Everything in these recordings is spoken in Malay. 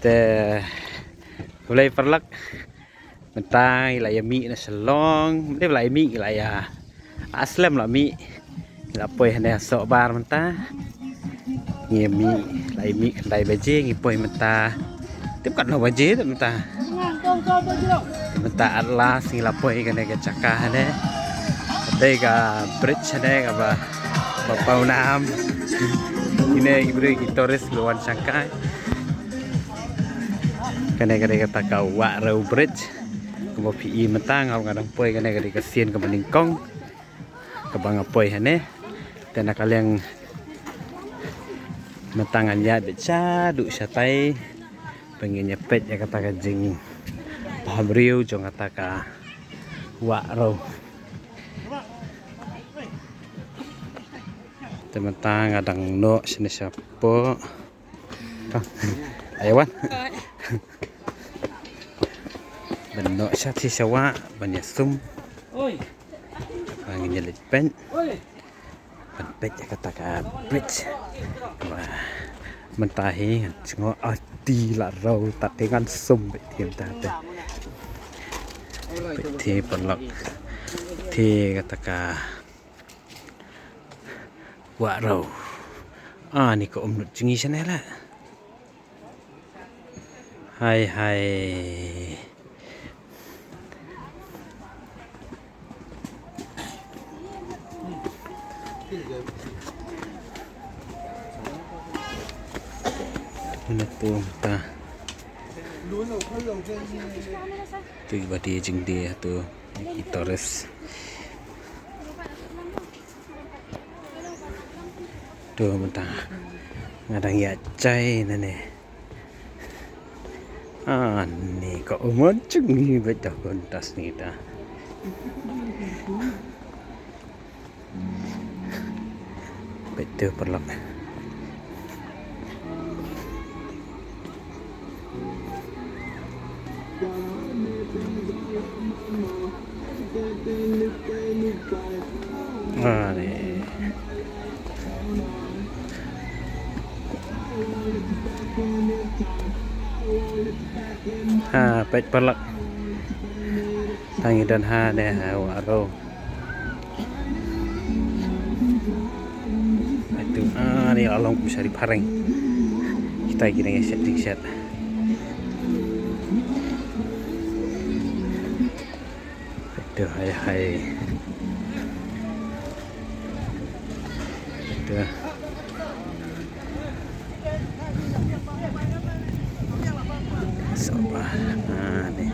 te mulai perlak mentai la mi na salong de la mi la ya aslam la mi la poi hane so bar menta ngi mi la mi dai baje ngi poi menta tiếp cận nó baje tu menta menta atlas ngi la poi kane ke caka hane đây ka bridge hane ka ba pau nam ini ibru toris luar Shanghai kane kata kau wa rau bridge ke pi mentang ngau ngadang poi kane ke sien ke meningkong ke bang poi hane tena kalian mentangan ya beca du satai pengen nyepet ya kata ka jing paham riu jong kata ka wa rau tementang ngadang no sini siapa ayo wan benok sati sawa banyak sum angin jelit pen pet ya kata ka bridge wah mentahi ngo ati la rau tak dengan sum betiem tante beti pelok ti kata ka wa rau ni ko umnut jingi sana lah hai mana tu ta tu badi jing dia tu Torres tu mentah ngadang ya cai nane ni kok moncung ni baca kontas ni ta betul perlap ni pet pelak tangi dan deh waro itu ni along bisa dipareng kita gini set itu hai itu soba ni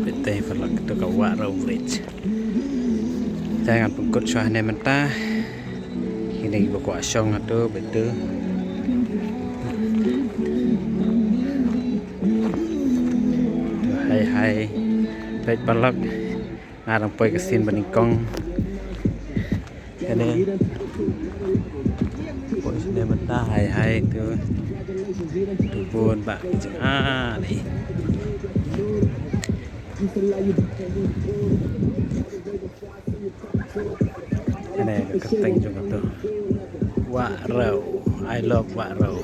betai pelak tu ka wa rau bridge jangan pengkut suahne mentah ini ibu kuat song atau betul hai baik balak ngarang poi kesin beningkong ini poi sini mentah hai tu pun pak ni ini keteng juga tu wa rau I love wa rau